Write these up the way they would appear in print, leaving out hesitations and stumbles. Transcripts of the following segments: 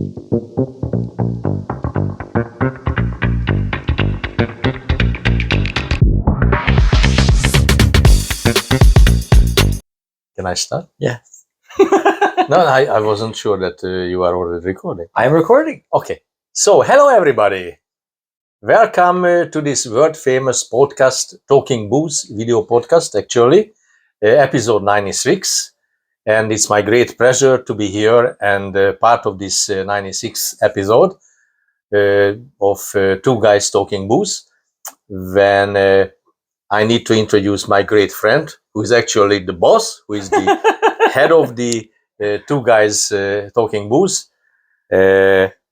Can I start? Yes. No, I wasn't sure that you are already recording. I'm recording. Okay. So, hello everybody. Welcome to this world famous podcast, Talking Booze video podcast, actually, episode 96. And it's my great pleasure to be here and part of this 96th episode of Two Guys Talking Booze, when I need to introduce my great friend, who is actually the boss, who is the head of the Two Guys Talking Booze. And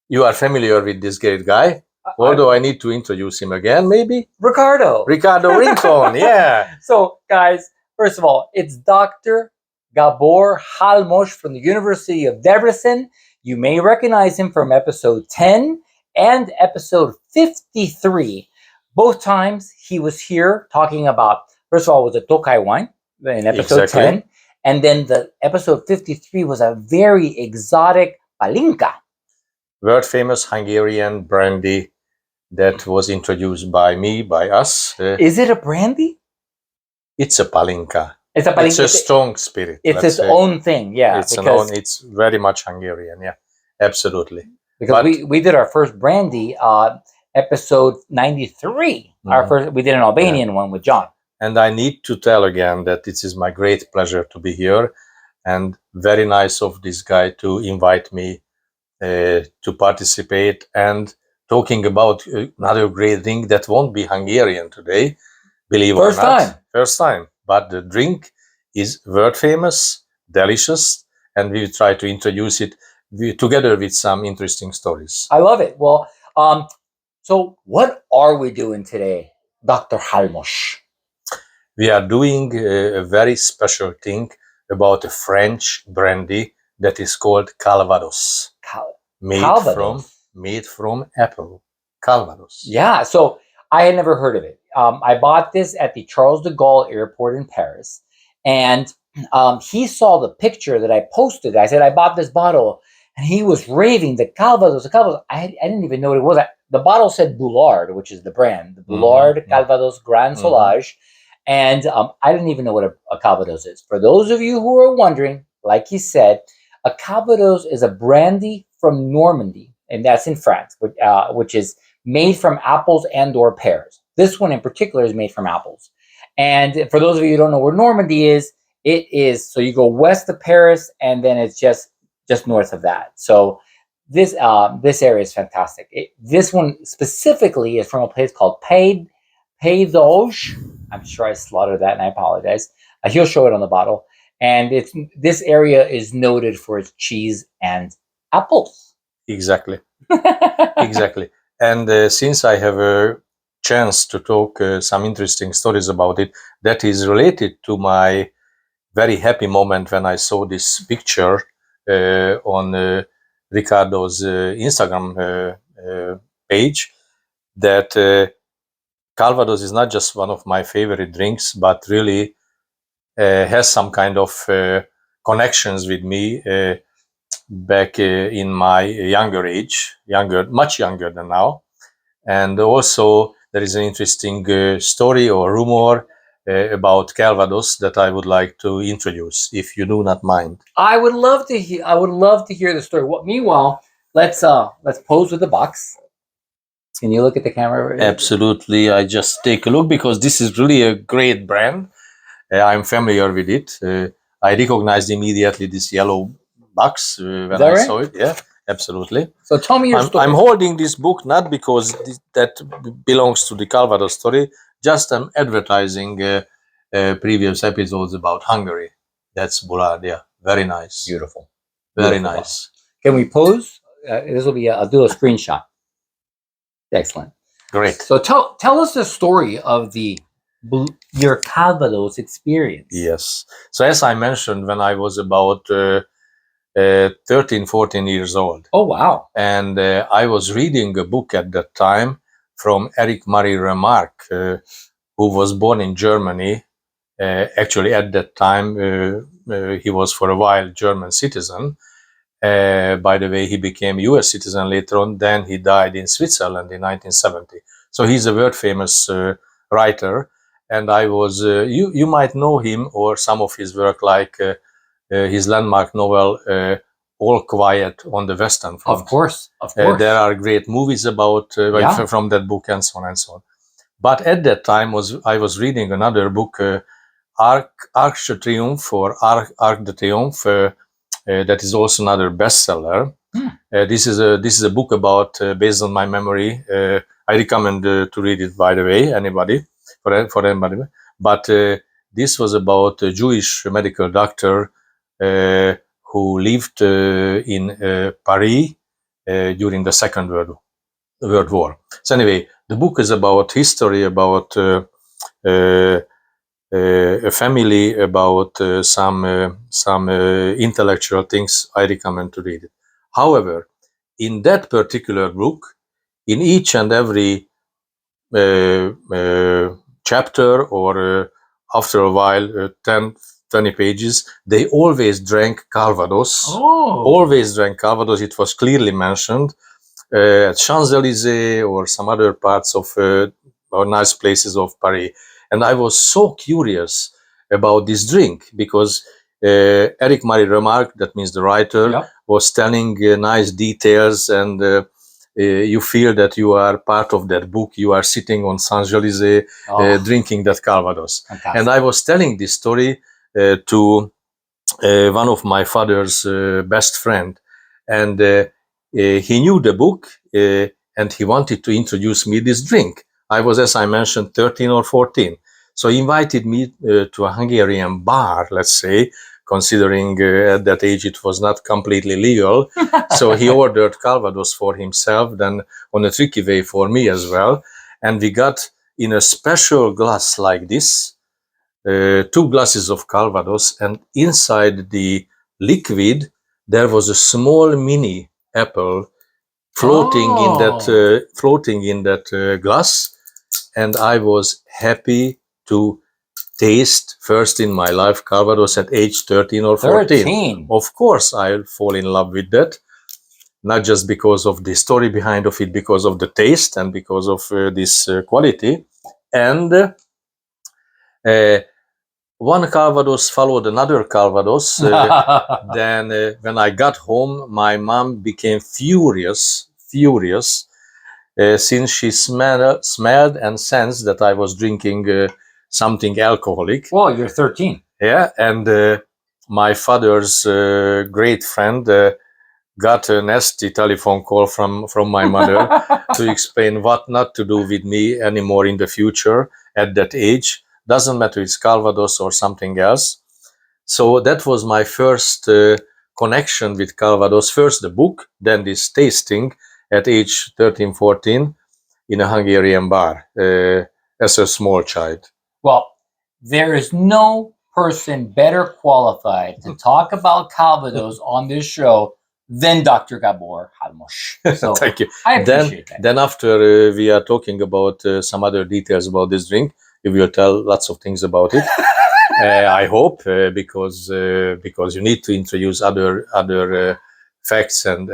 you are familiar with this great guy, although I need to introduce him again, maybe? Ricardo Rincon, yeah. So, guys, first of all, it's Dr. Gabor Halmos from the University of Debrecen. You may recognize him from episode 10 and episode 53. Both times he was here talking about, first of all, was a tokai wine in episode 10. And then the episode 53 was a very exotic palinka. World famous Hungarian brandy that was introduced by me, by us. Is it a brandy? It's a palinka. It's a palinka. It's a strong spirit. It's its own thing, yeah. It's very much Hungarian, yeah. Absolutely. Because we did our first brandy, episode 93. Our first, we did an Albanian one with John. And I need to tell again that it is my great pleasure to be here, and very nice of this guy to invite me to participate and talking about another great drink that won't be Hungarian today, believe it or not. First time. But the drink is world famous, delicious, and we will try to introduce it together with some interesting stories. I love it. Well, so what are we doing today, Dr. Halmos? We are doing a very special thing about a French brandy that is called Calvados. Made from apple. Calvados. Yeah, so I had never heard of it. I bought this at the Charles de Gaulle airport in Paris, and he saw the picture that I posted. I said, I bought this bottle, and he was raving, the Calvados. I didn't even know what it was. The bottle said Boulard, which is the brand, the Boulard Calvados Grand Solage. And I didn't even know what a Calvados is. For those of you who are wondering, like he said, a Calvados is a brandy from Normandy, and that's in France, which is made from apples and or pears. This one in particular is made from apples. And for those of you who don't know where Normandy is, it is, so you go west of Paris, and then it's just north of that. So this area is fantastic. This one specifically is from a place called Pays. I'm sure I slaughtered that, and I apologize. He'll show it on the bottle. And this area is noted for its cheese and apples. Exactly. Exactly. And since I have a chance to talk some interesting stories about it, that is related to my very happy moment when I saw this picture on Ricardo's Instagram page, that Calvados is not just one of my favorite drinks, but really has some kind of connections with me back in my younger age, much younger than now. And also there is an interesting story or rumor about Calvados that I would like to introduce, if you do not mind. I would love to hear the story. Meanwhile, let's pose with the box. Can you look at the camera? Absolutely. I just take a look, because this is really a great brand. I'm familiar with it. I recognized immediately this yellow box when I saw it. Yeah, absolutely. So tell me your story. I'm holding this book not because that belongs to the Calvados story, just I'm advertising previous episodes about Hungary. That's Boulard, yeah. Very nice. Beautiful. Very nice. Can we pose? This will be, I'll do a screenshot. Excellent. Great. So tell us the story of your Calvados experience. Yes. So as I mentioned, when I was about 13, 14 years old. Oh, wow. And I was reading a book at that time from Eric Marie Remarque, who was born in Germany. Actually, at that time, he was for a while German citizen. By the way, he became U.S. citizen later on. Then he died in Switzerland in 1970. So he's a world famous writer. And I was, you might know him or some of his work, like his landmark novel, All Quiet on the Western Front. Of course. There are great movies about from that book and so on and so on. But at that time, I was reading another book, Arc de Triomphe or Arc de Triomphe, that is also another bestseller. This is a book about, based on my memory. I recommend to read it, by the way, for anybody. But this was about a Jewish medical doctor who lived in Paris during the Second World War. So anyway, the book is about history, about a family, about some intellectual things. I recommend to read it. However, in that particular book, in each and every chapter, or after a while, 10, 20 pages, they always drank Calvados. Always drank Calvados. It was clearly mentioned at Champs-Élysées or some other parts of or nice places of Paris. And I was so curious about this drink because Eric Marie Remarque, that means the writer, was telling nice details, and you feel that you are part of that book. You are sitting on Champs-Élysées drinking that Calvados. Fantastic. And I was telling this story to one of my father's best friend, and he knew the book, and he wanted to introduce me this drink. I was, as I mentioned, 13 or 14. So he invited me to a Hungarian bar, let's say, considering at that age it was not completely legal. So he ordered Calvados for himself, then on a tricky way for me as well. And we got in a special glass like this, 2 glasses of Calvados, and inside the liquid there was a small mini apple floating in that glass, and I was happy to taste first in my life Calvados at age 13 or 14. Of course, I'll fall in love with that, not just because of the story behind of it, because of the taste and because of this quality. And one Calvados followed another Calvados. Then when I got home, my mom became furious, since she smelled and sensed that I was drinking something alcoholic. Well, you're 13. Yeah, and my father's great friend got a nasty telephone call from my mother to explain what not to do with me anymore in the future at that age. Doesn't matter, it's Calvados or something else. So that was my first connection with Calvados. First the book, then this tasting at age 13, 14 in a Hungarian bar as a small child. Well, there is no person better qualified to talk about Calvados on this show than Dr. Gabor Halmos. So thank you. I appreciate that. Then after we are talking about some other details about this drink, you will tell lots of things about it. I hope, because you need to introduce other facts and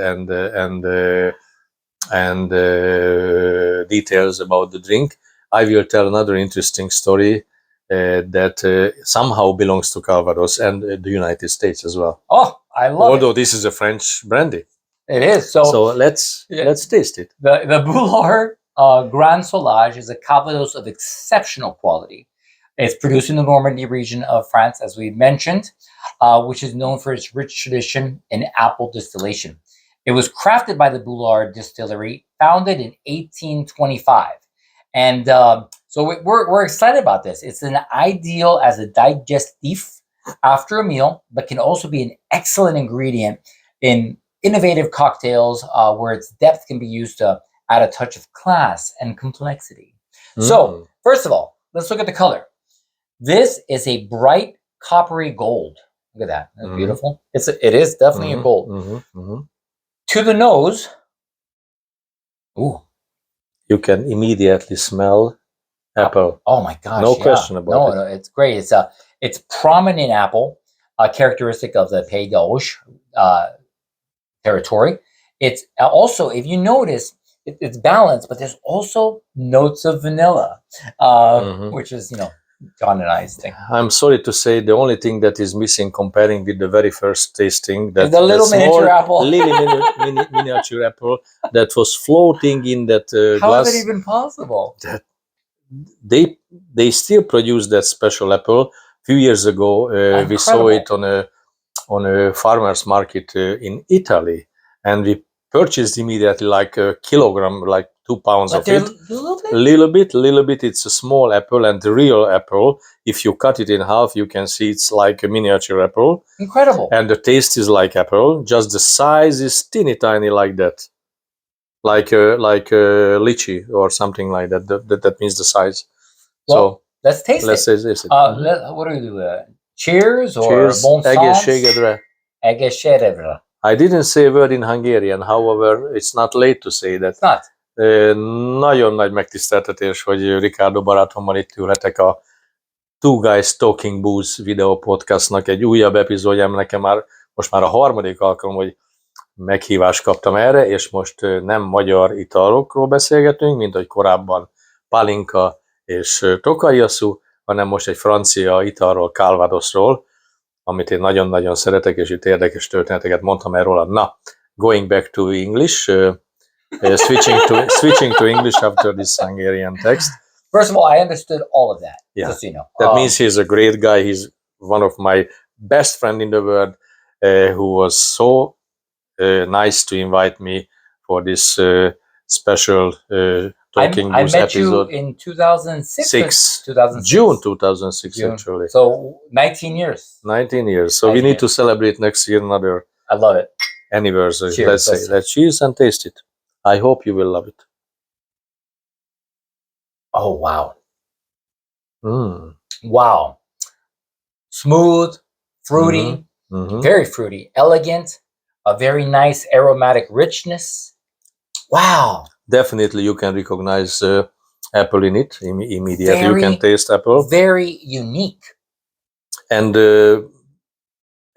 details about the drink. I will tell another interesting story that somehow belongs to Calvados and the United States as well. Oh, I love it. Although this is a French brandy. It is. So let's taste it. The Boulard Grand Solage is a Calvados of exceptional quality. It's produced in the Normandy region of France, as we mentioned, which is known for its rich tradition in apple distillation. It was crafted by the Boulard Distillery, founded in 1825. And so we're excited about this. It's an ideal as a digestif after a meal, but can also be an excellent ingredient in innovative cocktails where its depth can be used to add a touch of class and complexity. So, first of all, let's look at the color. This is a bright coppery gold. Look at that. That's beautiful. It is definitely a gold. To the nose, ooh, you can immediately smell apple. Oh my gosh! No question about it. No, it's great. It's prominent apple, characteristic of the Pays d'Auge territory. It's also, if you notice, it's balanced, but there's also notes of vanilla, which is, John and I's thing. I'm sorry to say, the only thing that is missing comparing with the very first tasting, that the little miniature apple, miniature apple that was floating in that How glass. is it even possible? They still produce that special apple. A few years ago, we saw it on a farmer's market in Italy, and we purchased immediately like a kilogram, like 2 pounds of it. A little bit. It's a small apple, and the real apple, if you cut it in half, you can see it's like a miniature apple. Incredible. And the taste is like apple, just the size is teeny tiny like that, like a lychee or something like that. That means the size. Well, so let's taste it. Let's taste it. What do we do? Cheers or Cheers. Bon Egészségedre. Egészségedre. I didn't say a word in Hungarian, however, it's not late to say that. It's not. Nagyon nagy megtiszteltetés, hogy Ricardo barátommal itt ülhetek a Two Guys Talking Booze videó podcastnak egy újabb epizódján. Nekem most már a harmadik alkalom, hogy meghívást kaptam erre, és most nem magyar italokról beszélgetünk, mint ahogy korábban palinka és tokaji, hanem most egy francia italról, Calvadosról, amit én nagyon-nagyon szeretek, és itt érdekes történeteket mondtam erről. Na, going back to English, switching to English after this Hungarian text. First of all, I understood all of that. Yeah, just so you know. That means he's a great guy. He's one of my best friends in the world, who was so nice to invite me for this special Talking Booze episode. I met you in 2006. 2006. June 2006, actually. So 19 years. 19 years. So we need to celebrate next year another. I love it. Anniversary. Cheers, let's cheers and taste it. I hope you will love it. Oh, wow. Mm. Wow. Smooth, fruity, very fruity, elegant, a very nice aromatic richness. Wow. Definitely you can recognize apple in it immediately. You can taste apple. Very unique. And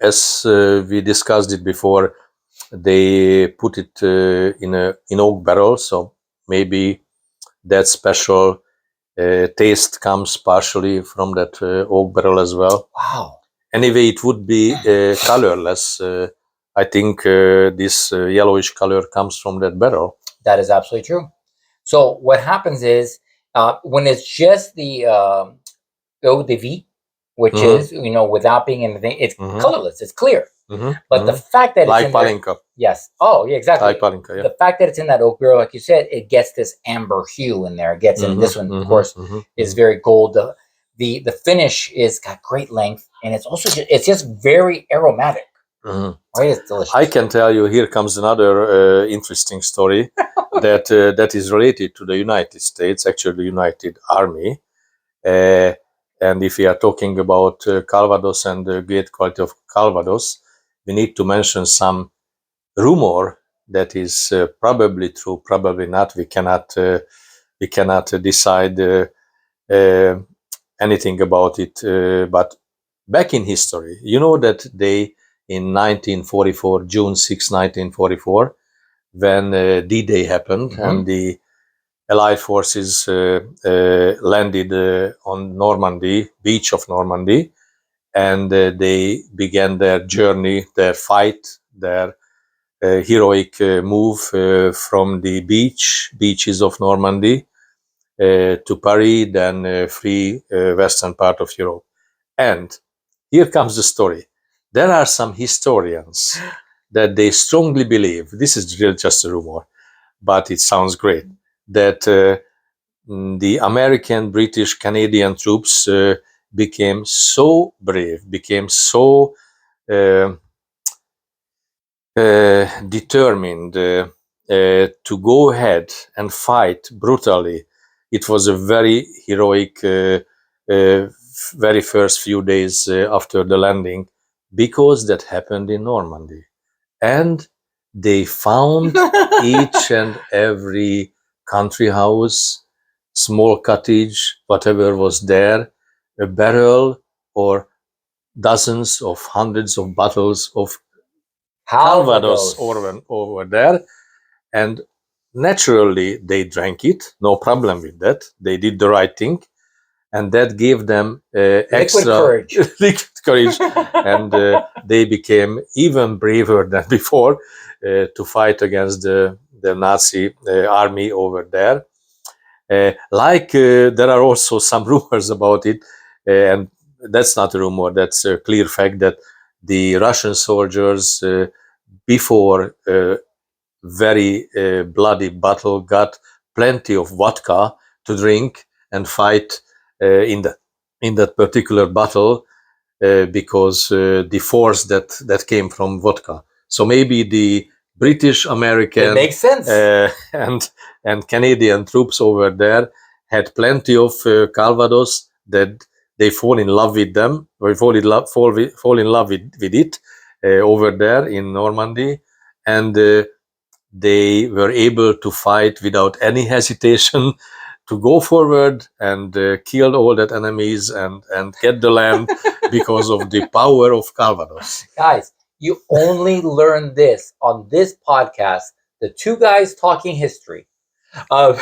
as we discussed it before, they put it in oak barrel, so maybe that special taste comes partially from that oak barrel as well. Wow. Anyway, it would be colorless. I think this yellowish color comes from that barrel. That is absolutely true. So what happens is when it's just the eau de vie, which is, without being anything, it's colorless, it's clear. But the fact that like it's in palinka. Yes. Oh, yeah, exactly. Like palinka, yeah. The fact that it's in that oak barrel, like you said, it gets this amber hue in there. It gets in this one, of course, is very gold. The finish is got great length, and it's also just very aromatic. Right? It's delicious. I can tell you, here comes another interesting story that is related to the United States, actually the United Army. And if we are talking about Calvados and the great quality of Calvados, we need to mention some rumor that is probably true, probably not. We cannot decide anything about it. But back in history, you know that day in 1944, June 6, 1944, when D-Day happened and the Allied forces landed on Normandy, beach of Normandy, and they began their journey, their fight, their heroic move from the beaches of Normandy to Paris, then free western part of Europe. And here comes the story. There are some historians that they strongly believe, this is really just a rumor, but it sounds great, that the American, British, Canadian troops became so brave, became so determined to go ahead and fight brutally. It was a very heroic, very first few days after the landing, because that happened in Normandy. And they found each and every country house, small cottage, whatever was there, a barrel or dozens of hundreds of bottles of Calvados over there, and naturally they drank it. No problem with that. They did the right thing, and that gave them extra courage. liquid courage, and they became even braver than before to fight against the Nazi army over there. There are also some rumors about it, and that's not a rumor, that's a clear fact that the Russian soldiers, before a very bloody battle, got plenty of vodka to drink and fight in that particular battle, because the force that came from vodka. So maybe the British, American, it makes sense. And Canadian troops over there had plenty of Calvados, that they fall in love with them, or fall in love with it over there in Normandy, and they were able to fight without any hesitation, to go forward and kill all that enemies and get the land because of the power of Calvados. Guys, you only learn this on this podcast, the two guys talking history. Have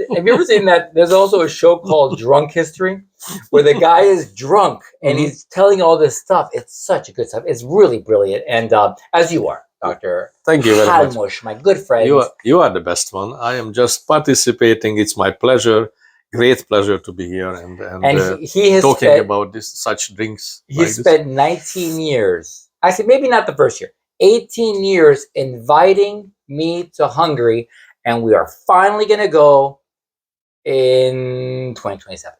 you ever seen that? There's also a show called Drunk History, where the guy is drunk and he's telling all this stuff. It's such a good stuff. It's really brilliant. And as you are, Dr. Thank you very much. Halmos, my good friend. You are the best one. I am just participating. It's my pleasure, great pleasure to be here and he has talking about such drinks. He spent 19 years, actually maybe not the first year, 18 years inviting me to Hungary, and we are finally going to go in 2027.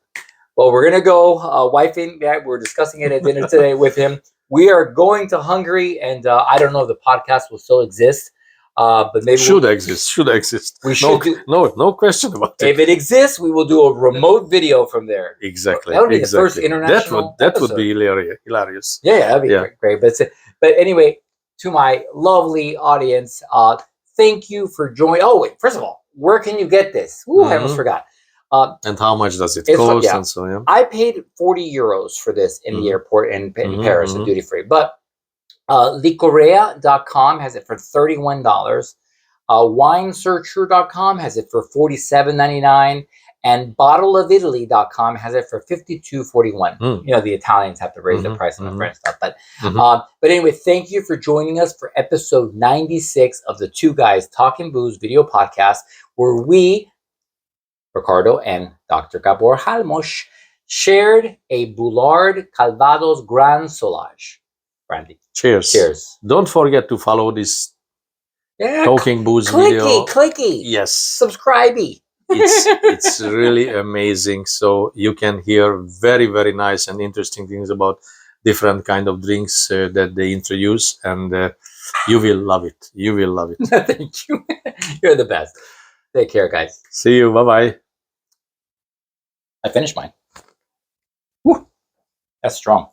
Well, we're going to go, wife and that, we're discussing it at dinner today with him. We are going to Hungary, and I don't know if the podcast will still exist, but maybe should exist. We should no question about it. If it exists, we will do a remote video from there. Exactly. That would be the first international. That would be hilarious. Yeah, that'd be great. But anyway, to my lovely audience, thank you for joining. Oh wait, first of all, where can you get this? Ooh, I almost forgot. And how much does it cost? And so, yeah. I paid 40 euros for this in the airport in Paris, in duty free. But licorea.com has it for $31. Winesearcher.com has it for $47.99. And bottleofitaly.com has it for $52.41. You know, the Italians have to raise the price on the French stuff. But anyway, thank you for joining us for episode 96 of the Two Guys Talking Booze video podcast, where we, Ricardo and Dr. Gabor Halmos, shared a Boulard Calvados Grand Solage brandy. Cheers. Cheers. Don't forget to follow this Talking Booze video. Clicky. Yes. Subscribey. It's really amazing. So you can hear very, very nice and interesting things about different kind of drinks that they introduce, and you will love it. You will love it. Thank you. You're the best. Take care, guys. See you. Bye-bye. I finished mine. Woo. That's strong.